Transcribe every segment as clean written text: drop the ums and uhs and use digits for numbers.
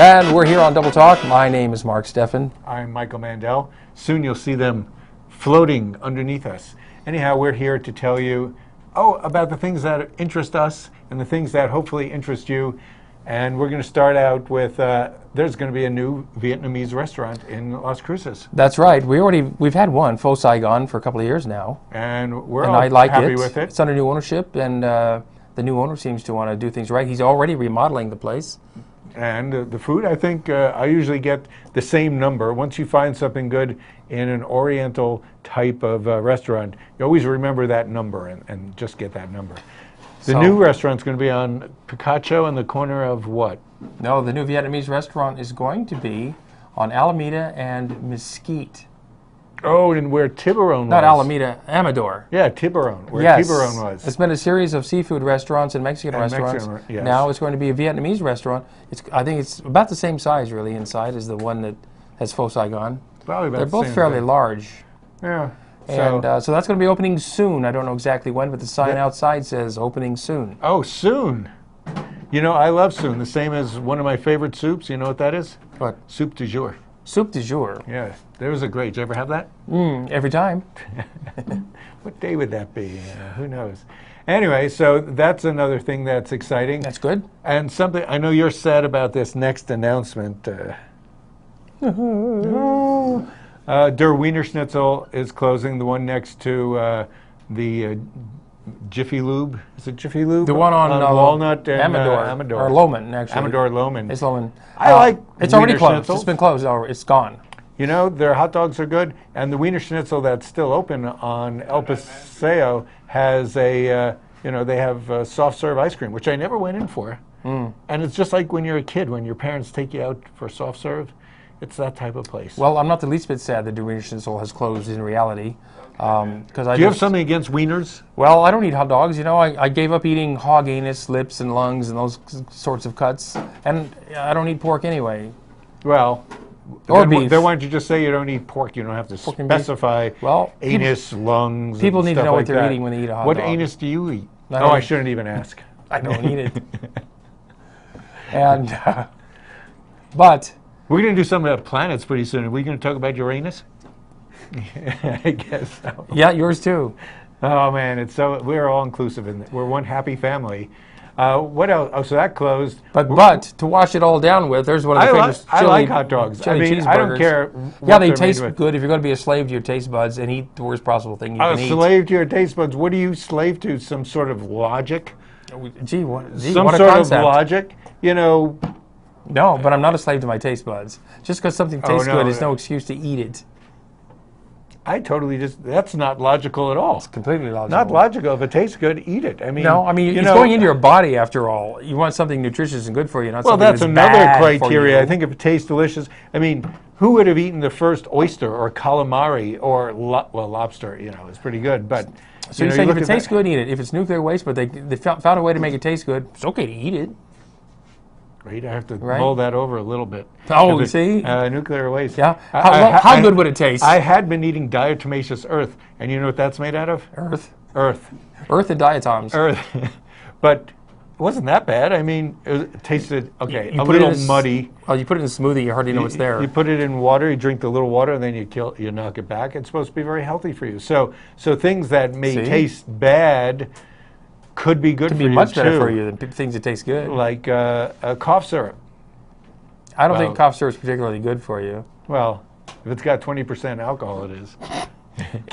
And we're here on Double Talk. My name is Mark Steffen. I'm Michael Mandel. Soon you'll see them floating underneath us. Anyhow, we're here to tell you about the things that interest us and the things that hopefully interest you. And we're going to start out with, there's going to be a new Vietnamese restaurant in Las Cruces. That's right. We've had one, Pho Saigon, for a couple of years now. And I like happy with it. It's under new ownership, and the new owner seems to want to do things right. He's already remodeling the place. And the food, I think, I usually get the same number. Once you find something good in an Oriental type of restaurant, you always remember that number and just get that number. The new restaurant's going to be on Picacho in the corner of what? No, the new Vietnamese restaurant is going to be on Alameda and Mesquite. Oh, and where Tiburon was. Not Alameda, Amador. Yeah, Tiburon, where Tiburon was. It's been a series of seafood restaurants and Mexican restaurants. Yes. Now it's going to be a Vietnamese restaurant. I think it's about the same size, really, inside as the one that has Pho Saigon. Probably about They're both fairly large. Yeah. And so that's going to be opening soon. I don't know exactly when, but the sign outside says opening soon. Oh, soon. You know, I love soon. The same as one of my favorite soups. You know what that is? What? Soup du jour. Soup du jour. Yeah, those are great. Did you ever have that? Every time. What day would that be? Who knows? Anyway, so that's another thing that's exciting. That's good. And something, I know you're sad about this next announcement. Der Wiener Schnitzel is closing, the one next to the Jiffy Lube. Is it Jiffy Lube? The one on Walnut and Amador. Or Lohman, actually. Amador Lohman. It's Lohman. I like It's already Wiener closed. Schnitzels. It's been closed. It's gone. You know, their hot dogs are good, and the Wiener Schnitzel that's still open on El Paseo has a, they have soft serve ice cream, which I never went in for. And it's just like when you're a kid, when your parents take you out for soft serve. It's that type of place. Well, I'm not the least bit sad that the Wiener Schnitzel has closed in reality. Do you have something against wieners? Well, I don't eat hot dogs. You know, I gave up eating hog anus, lips, and lungs, and those sorts of cuts. And I don't eat pork anyway. Well, or beef. Then why don't you just say you don't eat pork? You don't have to specify anus, lungs. People need to know like what they're eating when they eat a hot dog. What anus do you eat? I shouldn't even ask. I don't eat it. And, but... We're going to do something about planets pretty soon. Are we going to talk about Uranus? I guess so. Yeah, yours too. Oh, man, we're all inclusive in it. We're one happy family. What else? Oh, so that closed. But to wash it all down with, there's one of the famous I like hot dogs. I mean, I don't care. Yeah, they taste good if you're going to be a slave to your taste buds and eat the worst possible thing you can eat. A slave to your taste buds? What do you slave to? Some sort of logic? Some what a sort concept. Of logic? You know... No, but I'm not a slave to my taste buds. Just because something tastes good is no excuse to eat it. That's not logical at all. It's completely logical. Not logical. If it tastes good, eat it. I mean, no, it's going into your body after all. You want something nutritious and good for you, not something that's another bad criteria. For you. I think if it tastes delicious, I mean, who would have eaten the first oyster or calamari or, lobster, it's pretty good, but... So you're saying if it tastes good, eat it. If it's nuclear waste, but they found a way to make it taste good, it's okay to eat it. Right, I have to mull that over a little bit. Oh, you see? Nuclear waste. Yeah. How good would it taste? I had been eating diatomaceous earth, and you know what that's made out of? Earth. Earth. Earth and diatoms. Earth. But it wasn't that bad. I mean, it tasted, a little muddy. Oh, you put it in a smoothie, you hardly know what's there. You put it in water, you drink the little water, and then you knock it back. It's supposed to be very healthy for you. So things that may taste bad... could be good for you, could be much better for you than things that taste good. Like cough syrup. I don't think cough syrup is particularly good for you. Well, if it's got 20% alcohol, it is.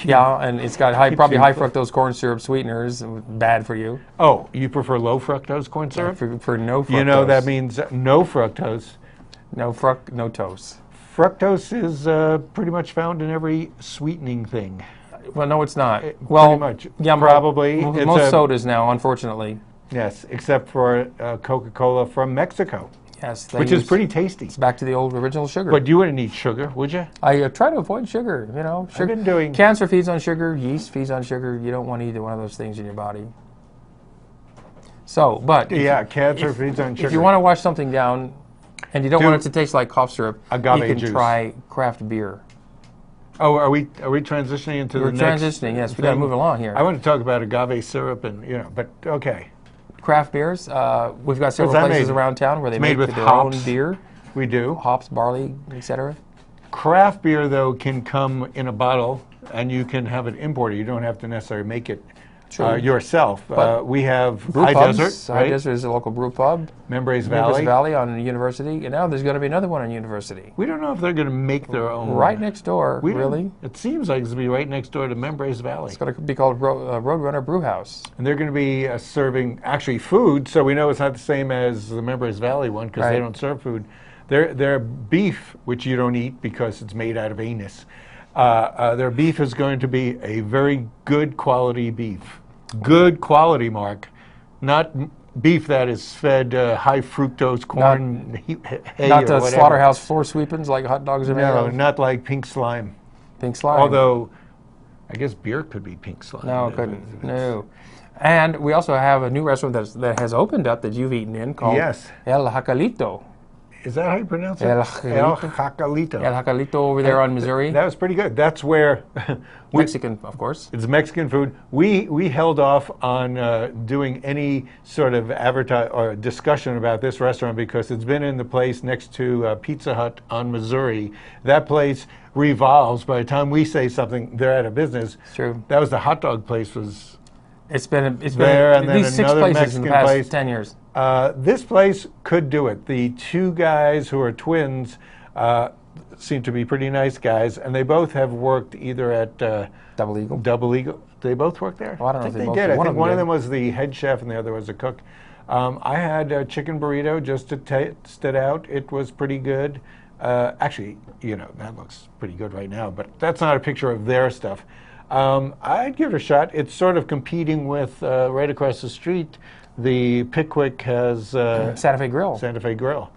Yeah, and it's got probably high fructose corn syrup sweeteners, bad for you. Oh, you prefer low fructose corn syrup? For no fructose. You know, that means no fructose. No toast. Fructose is pretty much found in every sweetening thing. Well, no, it's not. Pretty much. Yeah, probably. Most sodas now, unfortunately. Yes, except for Coca-Cola from Mexico. Yes. Which is pretty tasty. It's back to the old original sugar. But you wouldn't eat sugar, would you? I try to avoid sugar, Sugar. I've been doing... Cancer feeds on sugar. Yeast feeds on sugar. You don't want either one of those things in your body. So, but... Yeah, cancer feeds on sugar. If you want to wash something down and you don't want it to taste like cough syrup, you can try craft beer. Oh, are we transitioning into the next? We're transitioning, yes. We've got to move along here. I want to talk about agave syrup and, but okay. Craft beers. We've got several places around town where they make their own beer. We do. Hops, barley, etc. Craft beer, though, can come in a bottle, and you can have it imported. You don't have to necessarily make it yourself. We have High Desert, right? High Desert is a local brew pub. Membres Members Valley. Valley on University. And now there's going to be another one on University. We don't know if they're going to make their own. Right next door, really. It seems like it's going to be right next door to Membres Valley. It's going to be called Roadrunner Brew House. And they're going to be serving actually food, so we know it's not the same as the Membres Valley one because they don't serve food. Their beef, which you don't eat because it's made out of anus, their beef is going to be a very good quality beef. Good quality, Mark. Not beef that is fed high fructose corn, hay not or whatever. slaughterhouse floor sweepings like hot dogs are made No, of. not like pink slime. Pink slime. Although, I guess beer could be pink slime. No, it couldn't. No. And we also have a new restaurant that has opened up that you've eaten in called El Jacalito. Is that how you pronounce it? El Jacalito. El Jacalito over there on Missouri. That was pretty good. That's where Mexican, of course. It's Mexican food. We held off on doing any sort of advertise or discussion about this restaurant because it's been in the place next to Pizza Hut on Missouri. That place revolves. By the time we say something, they're out of business. It's true. That was the hot dog place. It's been there, and at then least 6 another places Mexican in the past place. 10 years. This place could do it. The two guys who are twins seem to be pretty nice guys, and they both have worked either at Double Eagle. Double Eagle. They both worked there? Well, I don't know think if they both did. did. I think one of did. them was the head chef and the other was a cook. I had a chicken burrito just to test it out. It was pretty good. Actually, that looks pretty good right now, but that's not a picture of their stuff. I'd give it a shot. It's sort of competing with right across the street. The Pickwick has Santa Fe Grill. Santa Fe Grill.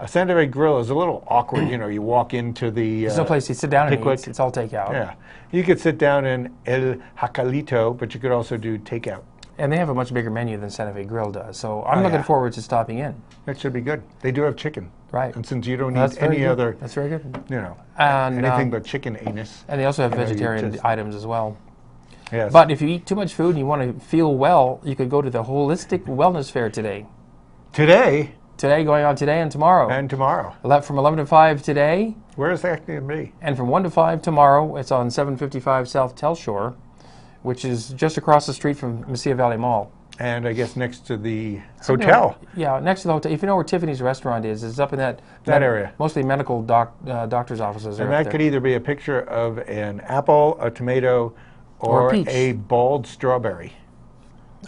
Santa Fe Grill is a little awkward. You walk into the There's no place you sit down Pickwick. and eat. It's all takeout. Yeah. You could sit down in El Jacalito, but you could also do takeout. And they have a much bigger menu than Santa Fe Grill does. So I'm looking forward to stopping in. That should be good. They do have chicken. Right. And since you don't eat any other, that's very good. And, anything but chicken anus. And they also have vegetarian items as well. Yes. But if you eat too much food and you want to feel well, you could go to the Holistic Wellness Fair today. Today? Today, going on today and tomorrow. And tomorrow. From 11 to 5 today. Where is that going to be? And from 1 to 5 tomorrow. It's on 755 South Telshore, which is just across the street from Mesilla Valley Mall. And I guess next to the hotel. Yeah, next to the hotel. If you know where Tiffany's restaurant is, it's up in that area. Mostly medical doctor's offices. And that could either be a picture of an apple, a tomato, or a bald strawberry.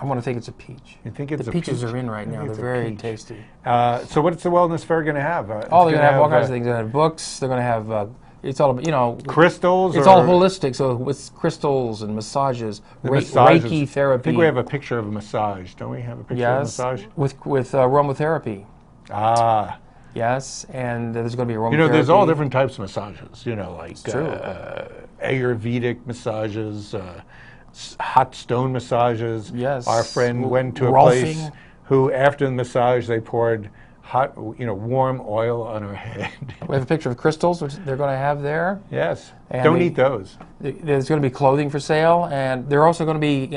I want to think it's a peach. You think it's the a peaches peach? are in right now. They're very tasty. So what's the wellness fair going to have? They're going to have all kinds of things. They're going to have books. They're going to have, it's all, crystals? It's all holistic, so with crystals and massages, Reiki therapy. I think we have a picture of a massage. Don't we have a picture of a massage? With aromatherapy. Ah. Yes, and there's going to be aromatherapy. There's all different types of massages, like Ayurvedic massages, hot stone massages. Yes. Our friend went to a place who, after the massage, they poured hot, warm oil on her head. We have a picture of crystals, which they're going to have there. Yes. And don't eat those. There's going to be clothing for sale, and they're also going to be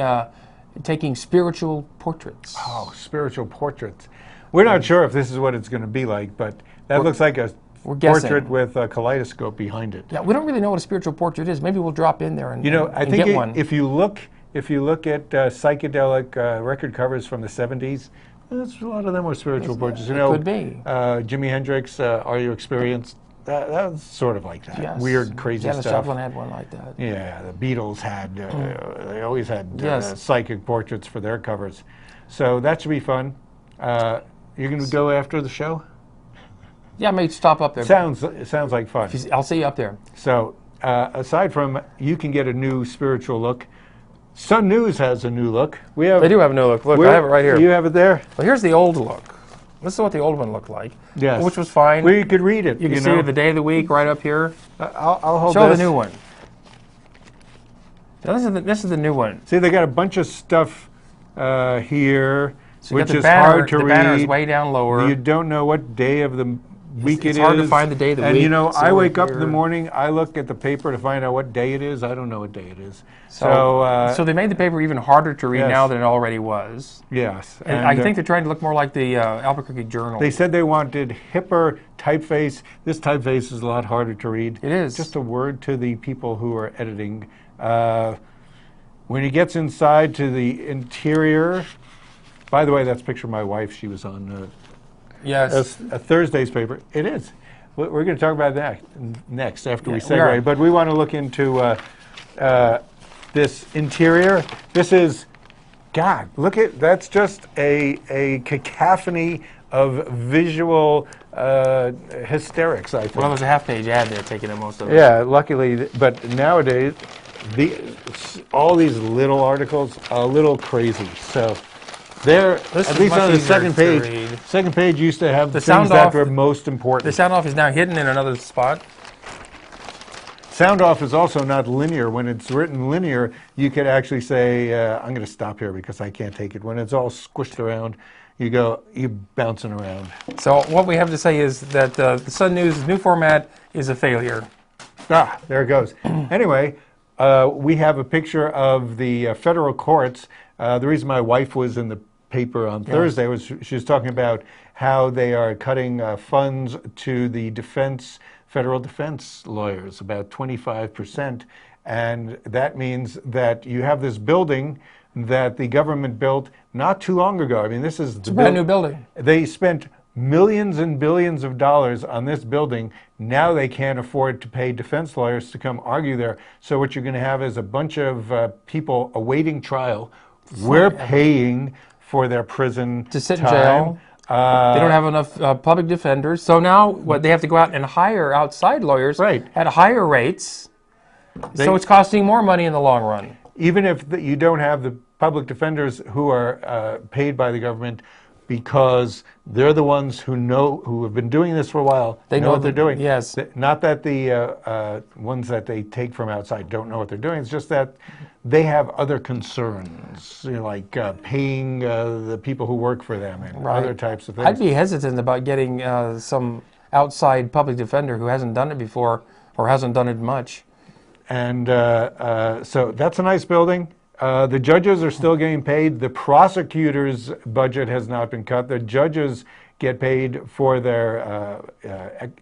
taking spiritual portraits. Oh, spiritual portraits. We're not sure if this is what it's going to be like, but that looks like a portrait with a kaleidoscope behind it. Yeah, we don't really know what a spiritual portrait is. Maybe we'll drop in there and I think get one. If you look at psychedelic record covers from the 70s, a lot of them were spiritual portraits. It could be. Jimi Hendrix, Are You Experienced? That was sort of like that. Yes. Weird, crazy Janis stuff. Joplin had one like that. Yeah, the Beatles had, they always had psychic portraits for their covers. So that should be fun. You're going to go after the show? Yeah, I may stop up there. It sounds like fun. I'll see you up there. So aside from you can get a new spiritual look, Sun News has a new look. They do have a new look. Look, I have it right here. You have it there? Well, here's the old look. This is what the old one looked like. Yes. Which was fine. Well, you could read it. You can see it the day of the week right up here. I'll hold Show this. the new one. Now, this is the new one. See, they got a bunch of stuff here, So which is hard to read. The banner is way down lower. You don't know what day of the week It's it hard to is. find the day of the and week, you know, so I wake up in the we're- morning, I look at the paper to find out what day it is. I don't know what day it is. So they made the paper even harder to read yes. now than it already was. Yes. And I think they're trying to look more like the Albuquerque Journal. They said they wanted hipper typeface. This typeface is a lot harder to read. It is. Just a word to the people who are editing. When he gets inside to the interior, by the way, that's a picture of my wife. She was on yes. a Thursday's paper. It is. We're going to talk about that next after we Yeah, we are. segue. But we want to look into this interior. This is, God, look at, that's just a cacophony of visual hysterics, I think. Well, there's a half-page ad there taking up most of it. Yeah, luckily, but nowadays, all these little articles are a little crazy. So they're, This at is least much on the easier second to page, read. second page used to have The things sound that off- were most important. The sound off is now hidden in another spot. Sound off is also not linear. When it's written linear, you could actually say, I'm going to stop here because I can't take it. When it's all squished around, you're bouncing around. So what we have to say is that the Sun News' new format is a failure. Ah, there it goes. Anyway, we have a picture of the federal courts. The reason my wife was in the paper on Thursday was she was talking about how they are cutting funds to the federal defense lawyers, about 25%. And that means that you have this building that the government built not too long ago. I mean, this is It's a brand new building. They spent millions and billions of dollars on this building. Now they can't afford to pay defense lawyers to come argue there. So what you're going to have is a bunch of people awaiting trial. We're paying for their prison To sit in time. jail. They don't have enough public defenders. So now what they have to go out and hire outside lawyers Right. at higher rates. So it's costing more money in the long run. Even if you don't have the public defenders who are paid by the government, because they're the ones who have been doing this for a while. They know know what they're doing. yes. Not that the ones that they take from outside don't know what they're doing. It's just that they have other concerns, like paying the people who work for them and other types of things. I'd be hesitant about getting some outside public defender who hasn't done it before or hasn't done it much. And so that's a nice building. The judges are still getting paid. The prosecutor's budget has not been cut. The judges get paid for their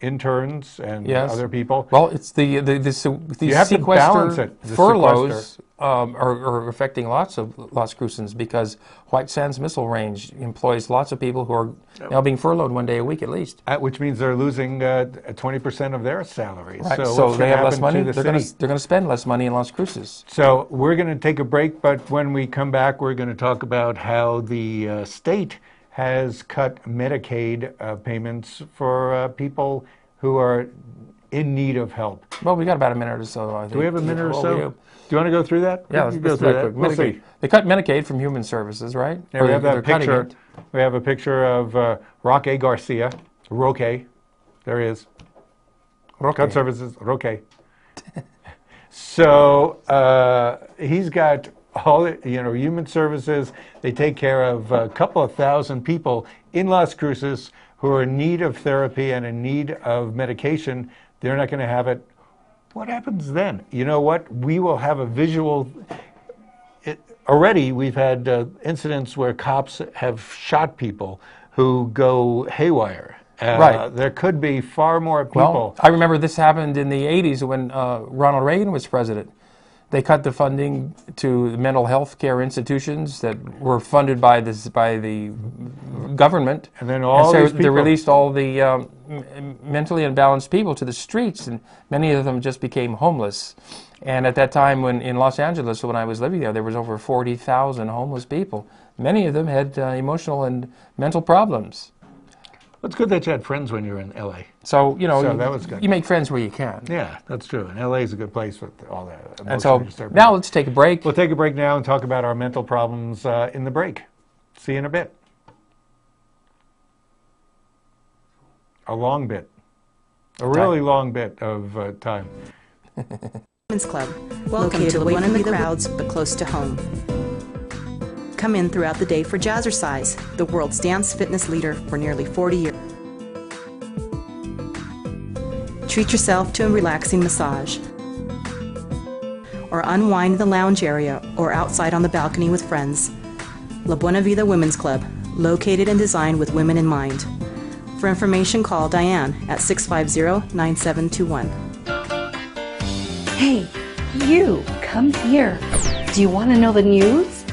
interns and other people. Well, it's the You have to balance it. The furloughs are affecting lots of Las Cruces because White Sands Missile Range employs lots of people who are now being furloughed one day a week at least. Which means they're losing 20% of their salaries. Right. So, So what's they gonna have less happen money. to the They're going city? to spend less money in Las Cruces. So we're going to take a break, but when we come back, we're going to talk about how the state has cut Medicaid payments for people who are in need of help. Well, we got about a minute or so, I think. Do we have a minute or Well, so? we Do do. you want to go through that? Yeah, We let's can go do through that that. quick. We'll Medicaid. see. They cut Medicaid from Human Services, right? Yeah, Or we have they're that cutting picture. it. We have a picture of Roque Garcia. Roque. There he is. Cut Services. Roque. So he's got all, Human Services. They take care of a couple of thousand people in Las Cruces who are in need of therapy and in need of medication. They're not going to have it. What happens then? You know what? We will have a visual. Already, we've had incidents where cops have shot people who go haywire. Right. There could be far more people. Well, I remember this happened in the 80s when Ronald Reagan was president. They cut the funding to mental health care institutions that were funded by the government. And then all so these they people- released all the mentally unbalanced people to the streets, and many of them just became homeless. And at that time, in Los Angeles, when I was living there was over 40,000 homeless people. Many of them had emotional and mental problems. It's good that you had friends when you were in L.A. So, So that was good. you make friends where you can. Yeah, that's true. And L.A. is a good place with all that And emotional so disturbance. now let's take a break. We'll take a break now and talk about our mental problems in the break. See you in a bit. A long bit. A really long bit of time. Women's Club. Welcome to the one in the crowds, but close to home. Come in throughout the day for Jazzercise, the world's dance fitness leader for nearly 40 years. Treat yourself to a relaxing massage, or unwind in the lounge area or outside on the balcony with friends. La Buena Vida Women's Club, located and designed with women in mind. For information, call Diane at 650-9721. Hey, you, come here. Do you want to know the news?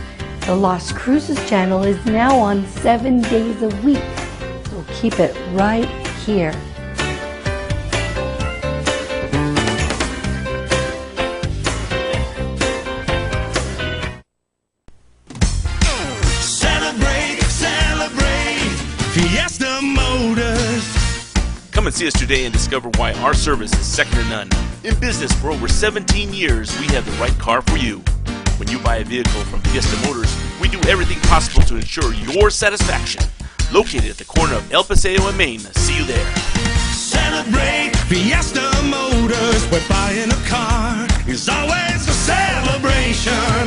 The Las Cruces channel is now on 7 days a week, so keep it right here. Fiesta Motors. Come and see us today and discover why our service is second to none. In business for over 17 years, we have the right car for you. When you buy a vehicle from Fiesta Motors, we do everything possible to ensure your satisfaction. Located at the corner of El Paseo and Main. See you there. Celebrate Fiesta Motors, where buying a car is always a celebration.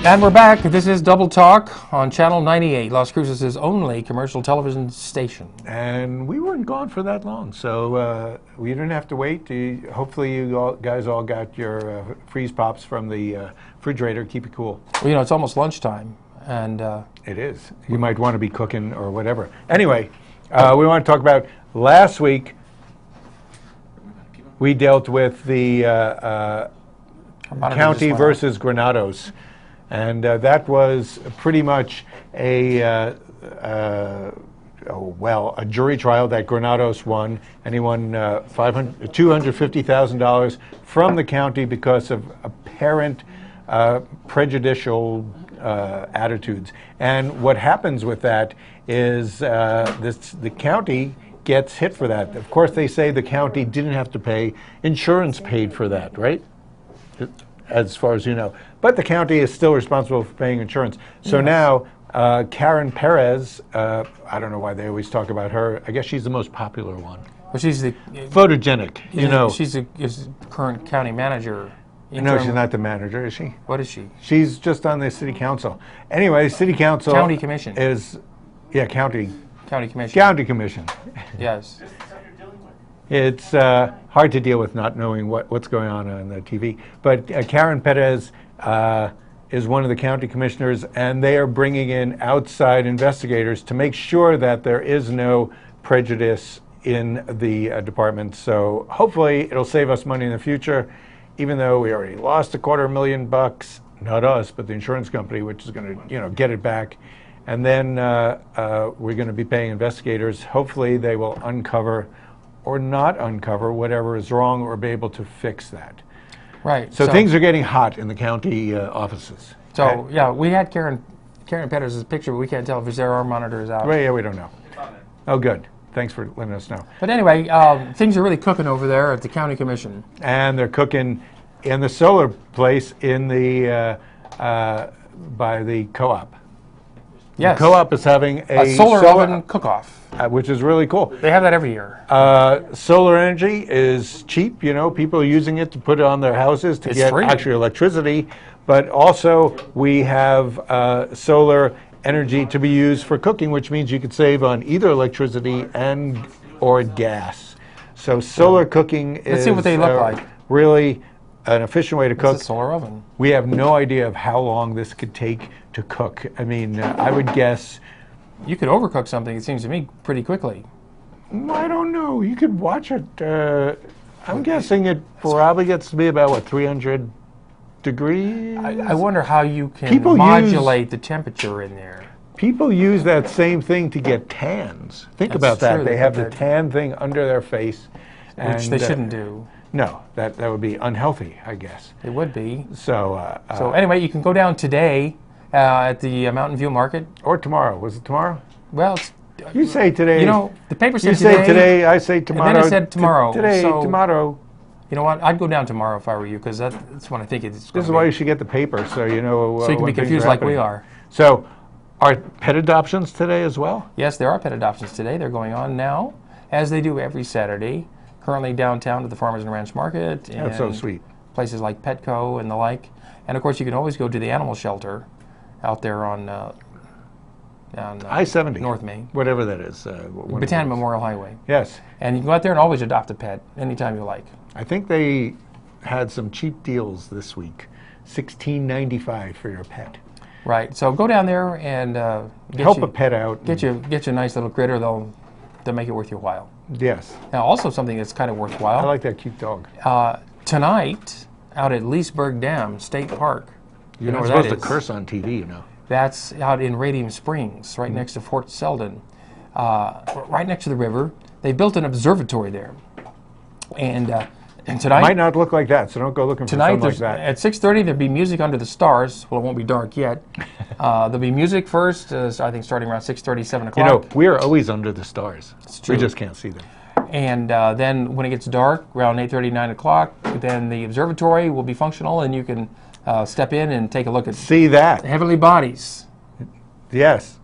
And we're back. This is Double Talk on Channel 98, Las Cruces' only commercial television station. And we weren't gone for that long, so we didn't have to wait. Hopefully you guys all got your freeze pops from the refrigerator. Keep it cool. Well, you know, it's almost lunchtime, and it is. You might want to be cooking or whatever. Anyway, we want to talk about last week. We dealt with the county versus Granados. And that was pretty much a jury trial that Granados won, and he won $250,000 from the county because of apparent prejudicial attitudes. And what happens with that is the county gets hit for that. Of course, they say the county didn't have to pay. Insurance paid for that, right? As far as you know. But the county is still responsible for paying insurance. So now, Karen Perez, I don't know why they always talk about her. I guess she's the most popular one. well, she's the Photogenic, you know. She's the current county manager. No, she's not the manager, is she? What is she? She's just on the city council. Anyway, city council County commission. is, county County commission. county commission. Yes. It's hard to deal with not knowing what's going on the TV. But Karen Perez is one of the county commissioners, and they are bringing in outside investigators to make sure that there is no prejudice in the department. So hopefully it'll save us money in the future, even though we already lost $250,000, not us, but the insurance company, which is going to get it back. And then we're going to be paying investigators. Hopefully they will uncover or not uncover whatever is wrong, or be able to fix that. Right. So things are getting hot in the county offices. So yeah, we had Karen Perez's picture, but we can't tell if there are monitors out. Well, yeah, we don't know. Oh, good. Thanks for letting us know. But anyway, things are really cooking over there at the county commission. And they're cooking in the solar place in the by the co-op. Yes. The co-op is having a solar oven cook-off. Which is really cool. They have that every year. Solar energy is cheap. You know, people are using it to put it on their houses to get actually electricity. But also, we have solar energy to be used for cooking, which means you could save on either electricity or gas. So solar cooking is Let's see what they look like. Really an efficient way to cook. It's a solar oven. We have no idea of how long this could take to cook. I mean, I would guess. You could overcook something, it seems to me, pretty quickly. I don't know. You could watch it. I'm guessing it probably gets to be about, 300 degrees? I wonder how you can modulate the temperature in there. People use that same thing to get tans. Think about that. They have the tan thing under their face. Which they shouldn't do. No, that would be unhealthy, I guess. It would be. So anyway, you can go down today at the Mountain View Market. Or tomorrow. Was it tomorrow? Well, you say today. You know, the paper said today. You say today, I say tomorrow. And then it said tomorrow. Today, tomorrow. You know what? I'd go down tomorrow if I were you, because that's when I think it's going to be. This is why you should get the paper, so you know. So you can be confused like we are. So, are pet adoptions today as well? Yes, there are pet adoptions today. They're going on now, as they do every Saturday. Currently downtown at the Farmers and Ranch Market. And that's so sweet. Places like Petco and the like. And of course, you can always go to the animal shelter out there on on I-70. North Main. Whatever that is. Botanic Memorial Highway. Yes. And you can go out there and always adopt a pet anytime you like. I think they had some cheap deals this week. $16.95 for your pet. Right. So go down there and Help a pet out. Get you a nice little critter. They'll make it worth your while. Yes. Now, also something that's kind of worthwhile. I like that cute dog. Tonight, out at Leesburg Dam State Park. You're not where supposed that to is? curse on TV, you know. That's out in Radium Springs, right next to Fort Selden, right next to the river. They built an observatory there, and tonight Might not look like that, so don't go looking for something like that. at 6:30 there'll be music under the stars. Well, it won't be dark yet. There'll be music first. I think starting around 6:30, 7 o'clock. You know, we are always under the stars. It's true. We just can't see them. And then when it gets dark, around 8:30, 9 o'clock, then the observatory will be functional, and you can step in and take a look at See that? heavenly bodies. Yes.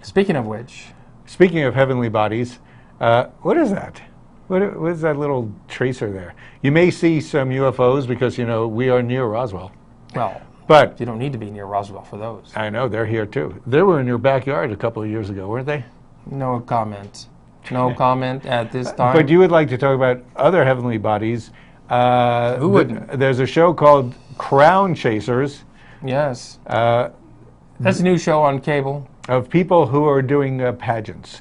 Speaking of which, Speaking of heavenly bodies, what is that? What is that little tracer there? You may see some UFOs because, you know, we are near Roswell. well, But you don't need to be near Roswell for those. I know they're here too. They were in your backyard a couple of years ago, weren't they? No comment. No comment at this time. But you would like to talk about other heavenly bodies. Who wouldn't? There's a show called Crown Chasers Yes. That's a new show on cable. of people who are doing pageants.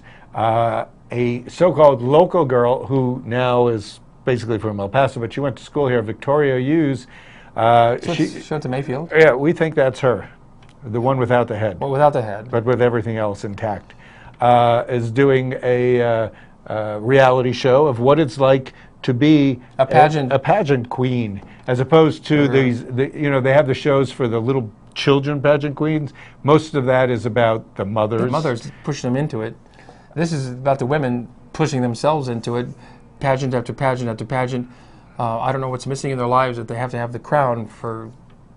A so-called local girl who now is basically from El Paso, but she went to school here, Victoria Hughes. Show it to Mayfield. Yeah, we think that's her, the one without the head, Well, without the head. but with everything else intact, is doing a reality show of what it's like to be A pageant. a pageant queen, as opposed to you know, they have the shows for the little children pageant queens. Most of that is about the mothers. The mothers push them into it. This is about the women pushing themselves into it, pageant after pageant after pageant. I don't know what's missing in their lives that they have to have the crown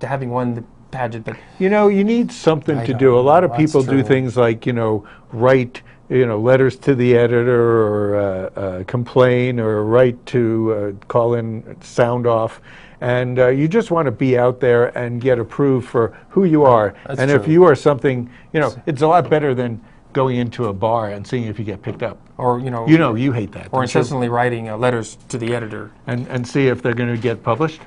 to having won the pageant. But You know, you need something I to know. do. A lot of That's people do true. things like, you know, write, you know, letters to the editor, or complain, or write to call in, sound off. And you just want to be out there and get approved for who you are. That's and if true. you are something, you know, it's a lot better than going into a bar and seeing if you get picked up. or You know, you hate that. or don't you? incessantly writing letters to the editor And see if they're going to get published.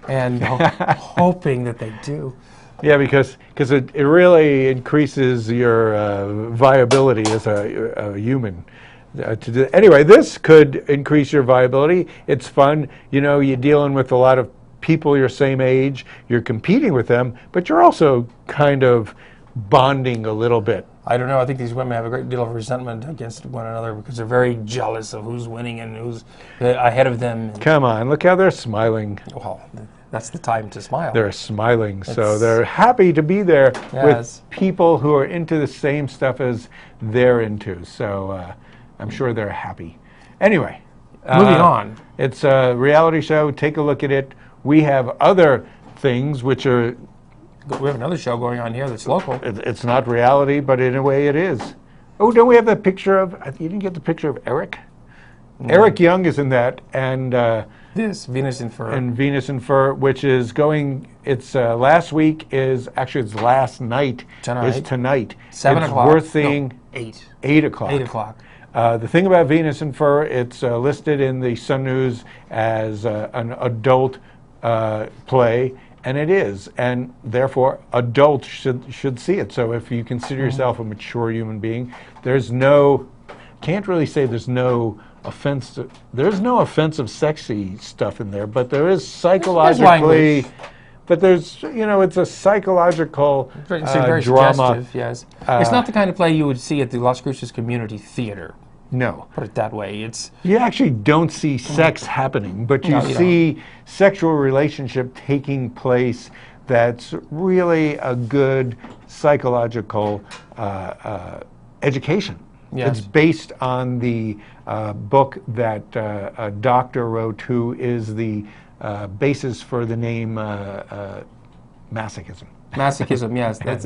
and hoping that they do. Yeah, because it really increases your viability as a human. To do. Anyway, this could increase your viability. It's fun. You know, you're dealing with a lot of people your same age. You're competing with them, but you're also kind of bonding a little bit. I don't know. I think these women have a great deal of resentment against one another because they're very jealous of who's winning and who's ahead of them. Come on, look how they're smiling. Well, that's the time to smile. They're smiling, so It's- they're happy to be there Yes. with people who are into the same stuff as they're into. So I'm sure they're happy. Anyway, Moving on. It's a reality show. Take a look at it. We have other things which are. We have another show going on here that's local. It's not reality, but in a way it is. Oh, don't we have that picture of? You didn't get the picture of Eric. Eric Young is in that, and. This, Venus in Fur. And Venus in Fur, which is going, it's last week is, actually it's last night. Tonight. Is tonight. 7 it's o'clock. worth seeing. No, 8. 8 o'clock. 8 o'clock. The thing about Venus in Fur, it's listed in the Sun News as an adult play, and it is, and therefore adults should see it. So if you consider yourself a mature human being, there's no, can't really say there's no there's no offensive sexy stuff in there, but there is psychologically, language. but there's, you know, it's a psychological It's very drama. suggestive, yes. It's not the kind of play you would see at the Las Cruces Community Theater. No. Put it that way. It's You actually don't see sex happening, but you No, you see sexual relationship taking place that's really a good psychological education. Yes. It's based on the book that a doctor wrote who is the basis for the name masochism. masochism, yes. That's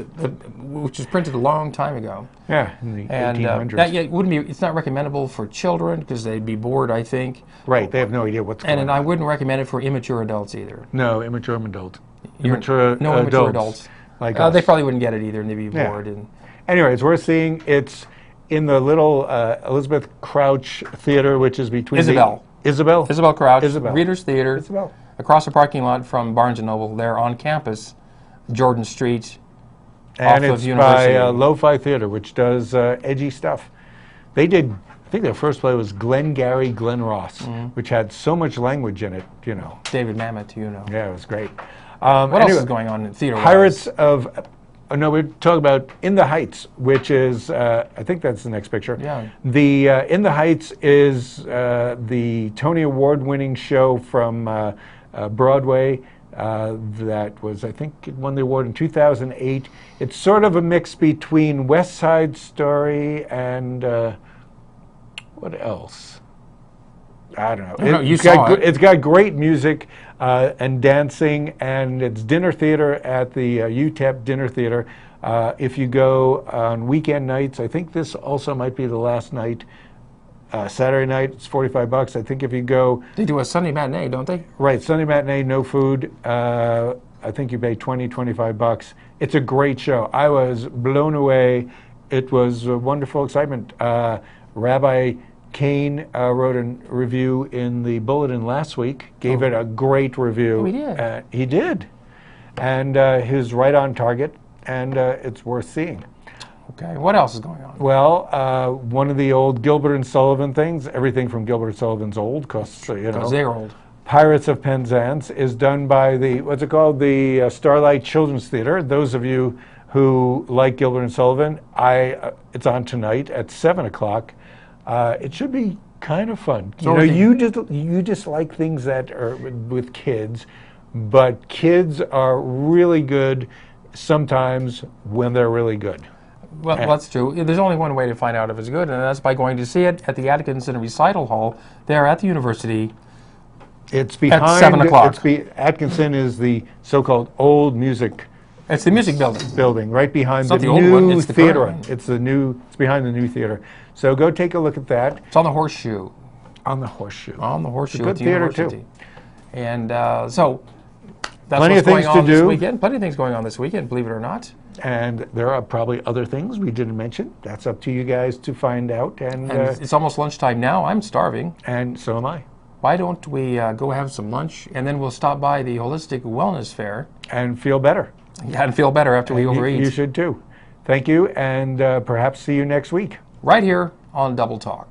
which was printed a long time ago. Yeah, in the And 1800s. that, yeah, it wouldn't be. It's not recommendable for children because they'd be bored, I think. Right, they have no idea what's going And on. I wouldn't recommend it for immature adults either. No, immature adults. You're- Immature no immature adults. like They us. probably wouldn't get it either, and they'd be Yeah. bored. And Anyway, it's worth seeing. It's in the little Elizabeth Crouch Theater, which is between Isabel Crouch, Isabel. Reader's Theater, Isabel. across the parking lot from Barnes & Noble. They're on campus, Jordan Street, And off it's of University. by Lo-Fi Theater, which does edgy stuff. They did, I think their first play was Glengarry Glen Ross, which had so much language in it, you know. David Mamet, you know. Yeah, it was great. What else is going on in theater? Pirates of... Oh, no, we're talking about In the Heights, which is, I think that's the next picture. Yeah. The In the Heights is the Tony Award-winning show from Broadway that was, I think, it won the award in 2008. It's sort of a mix between West Side Story and what else? I don't know. It's got great music and dancing, and it's dinner theater at the UTEP Dinner Theater. If you go on weekend nights, I think this also might be the last night. Saturday night, it's $45. I think if you go... They do a Sunday matinee, don't they? Right, Sunday matinee, no food. I think you pay $25. It's a great show. I was blown away. It was a wonderful excitement. Rabbi Kane wrote a review in the Bulletin last week, gave it a great review. Oh, he did? He did. And he was right on target, and it's worth seeing. Okay, what else is going on? Well, one of the old Gilbert and Sullivan things, everything from Gilbert and Sullivan's old, because, you know, they're old. Pirates of Penzance is done by the, what's it called, the Starlight Children's Theater. Those of you who like Gilbert and Sullivan, it's on tonight at 7 o'clock. It should be kind of fun. So you know, you just like things that are with kids, but kids are really good sometimes when they're really good. Well, that's true. There's only one way to find out if it's good, and that's by going to see it at the Atkinson Recital Hall there at the university. It's behind... At 7 o'clock. Atkinson is the so-called old music... It's the music building. Building, right behind the old one, new it's the theater. current one. It's behind the new theater. So go take a look at that. It's on the Horseshoe. On the Horseshoe. On the Horseshoe It's a at good the theater, university. too. And so that's Plenty what's of things going on to this do. weekend. Plenty of things going on this weekend, believe it or not. And there are probably other things we didn't mention. That's up to you guys to find out. And it's almost lunchtime now. I'm starving. And so am I. Why don't we go have some lunch, and then we'll stop by the Holistic Wellness Fair. And feel better. Yeah, and feel better after we overeat. You should too. Thank you, and perhaps see you next week. Right here on Double Talk.